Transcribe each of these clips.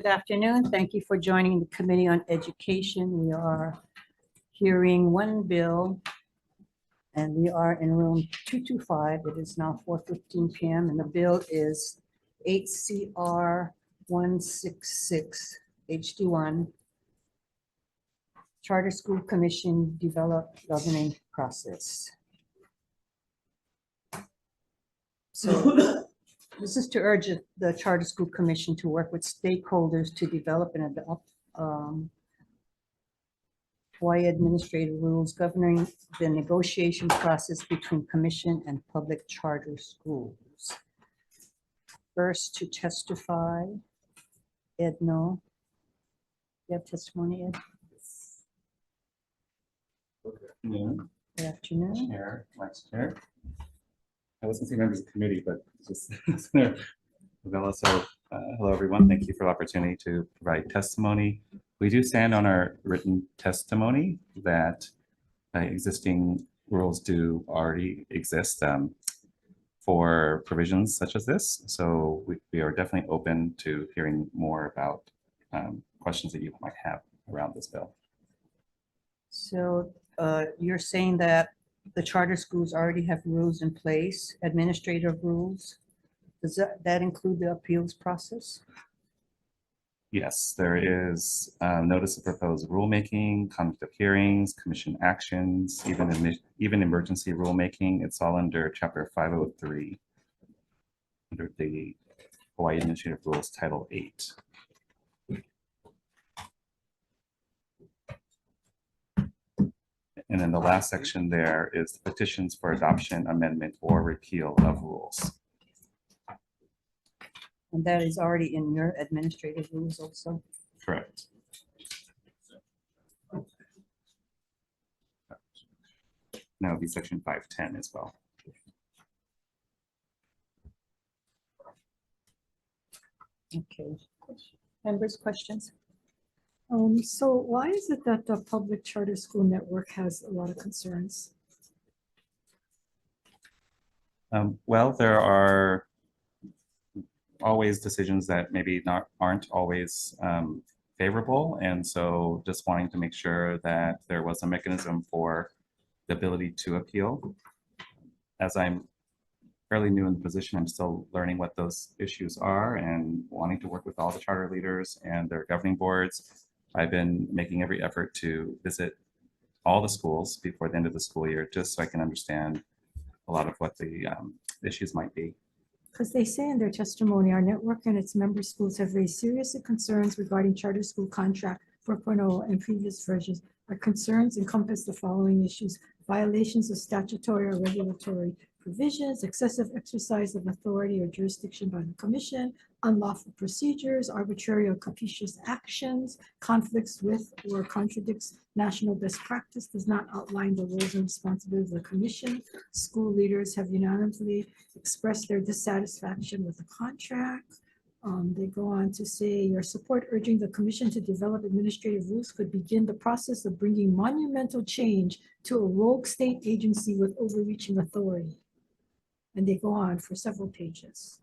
Good afternoon. Thank you for joining the Committee on Education. We are hearing one bill, and we are in room 225. It is now 4:15 p.m. and the bill is 8 CR 166 HD1, Charter School Commission Develop Governing Process. So this is to urge the Charter School Commission to work with stakeholders to develop and adopt Hawai'i administrative rules governing the negotiation process between Commission and public charter schools. First to testify, Ed No. You have testimony, Ed? Good afternoon. Good afternoon. Chair, Vice Chair. I wasn't saying members of the committee, but just Novella. So hello, everyone. Thank you for the opportunity to provide testimony. We do stand on our written testimony that existing rules do already exist for provisions such as this. So we are definitely open to hearing more about questions that you might have around this bill. So you're saying that the charter schools already have rules in place, administrative rules. Does that include the appeals process? Yes, there is notice of proposed rulemaking, conduct of hearings, commission actions, even emergency rulemaking. It's all under Chapter 503 under the Hawai'i Administrative Rules, Title 8. And then the last section there is the petitions for adoption, amendment, or repeal of rules. And that is already in your administrative rules also? Correct. That would be section 510 as well. Okay. Members, questions? So why is it that the public charter school network has a lot of concerns? Well, there are always decisions that maybe aren't always favorable, and so just wanting to make sure that there was a mechanism for the ability to appeal. As I'm fairly new in the position, I'm still learning what those issues are and wanting to work with all the charter leaders and their governing boards. I've been making every effort to visit all the schools before the end of the school year, just so I can understand a lot of what the issues might be. Because they say in their testimony, our network and its member schools have raised serious concerns regarding charter school contract 4.0 and previous versions. Our concerns encompass the following issues: violations of statutory or regulatory provisions, excessive exercise of authority or jurisdiction by the commission, unlawful procedures, arbitrary or capricious actions, conflicts with or contradicts national best practice, does not outline the roles and responsibilities of the commission. School leaders have unanimously expressed their dissatisfaction with the contract. They go on to say, your support urging the commission to develop administrative rules could begin the process of bringing monumental change to a rogue state agency with overreaching authority. And they go on for several pages.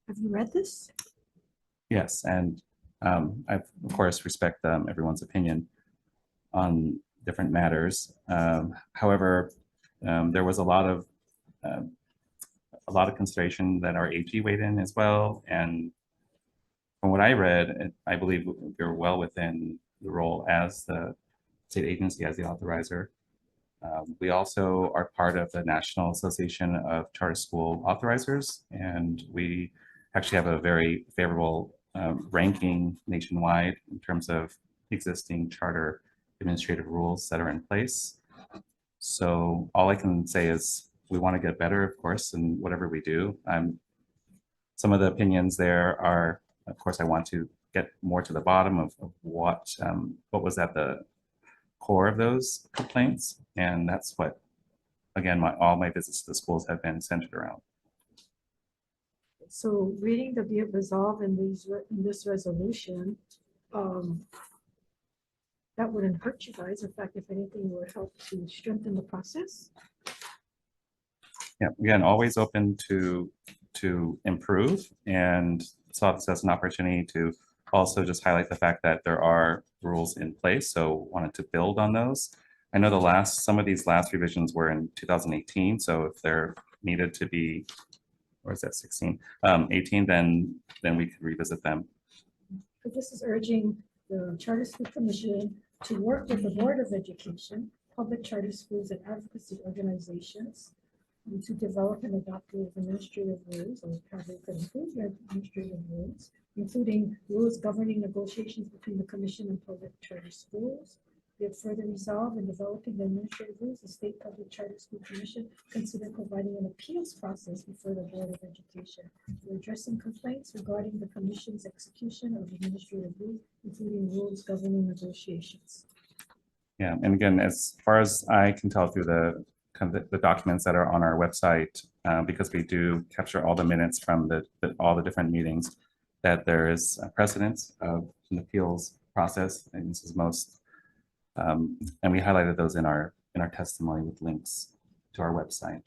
Have you read this? Yes, and I, of course, respect everyone's opinion on different matters. However, there was a lot of consideration that our AG weighed in as well. And from what I read, I believe we're well within the role as the state agency, as the authorizer. We also are part of the National Association of Charter School Authorizers, and we actually have a very favorable ranking nationwide in terms of existing charter administrative rules that are in place. So all I can say is we want to get better, of course, in whatever we do. Some of the opinions there are, of course, I want to get more to the bottom of what was at the core of those complaints, and that's what, again, all my visits to the schools have been centered around. So reading the be it resolved in this resolution, that wouldn't hurt you guys. In fact, if anything, would help to strengthen the process. Yeah, again, always open to improve, and saw this as an opportunity to also just highlight the fact that there are rules in place, so wanted to build on those. I know some of these last revisions were in 2018, so if there needed to be, or is that 16, 18, then we could revisit them. So this is urging the Charter School Commission to work with the Board of Education, public charter schools, and advocacy organizations to develop and adopt rules, administrative rules, or probably could include administrative rules, including rules governing negotiations between the commission and public charter schools. We have further resolved in developing the administrative rules, the State Public Charter School Commission consider providing an appeals process before the Board of Education. We're addressing complaints regarding the commission's execution of administrative rules, including rules governing negotiations. Yeah, and again, as far as I can tell through the the documents that are on our website, because we do capture all the minutes from all the different meetings, that there is a precedence of an appeals process, and this is most, and we highlighted those in our testimony with links to our website.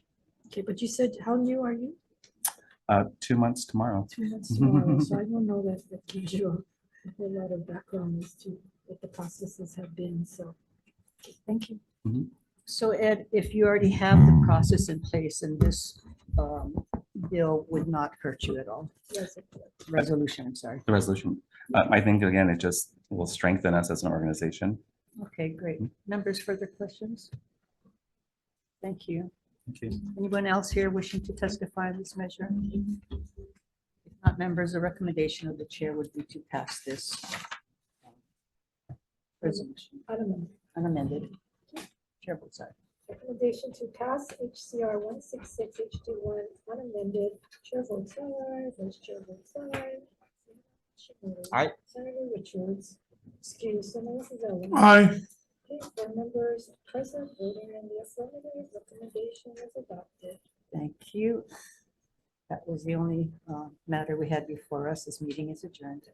Okay, but you said, how new are you? 2 months tomorrow. 2 months tomorrow, so I don't know that gives you a whole lot of background as to what the processes have been, so, okay, thank you. So Ed, if you already have the process in place, and this bill would not hurt you at all. Yes, Resolution, I'm sorry. The resolution, I think again, it just will strengthen us as an organization. Okay, great. Members, further questions? Thank you. Thank you. Anyone else here wishing to testify on this measure? If not, members, the recommendation of the chair would be to pass this resolution unamended. Chair votes aye. Recommendation to pass HCR 166 HD1 unamended. Chair votes aye. Vice Chair votes aye. Aye. Senator Richards. Excuse, Senator Gonzalez. Aye. Okay, board members present voting in the affirmative, recommendation is adopted. Thank you. That was the only matter we had before us. This meeting is adjourned.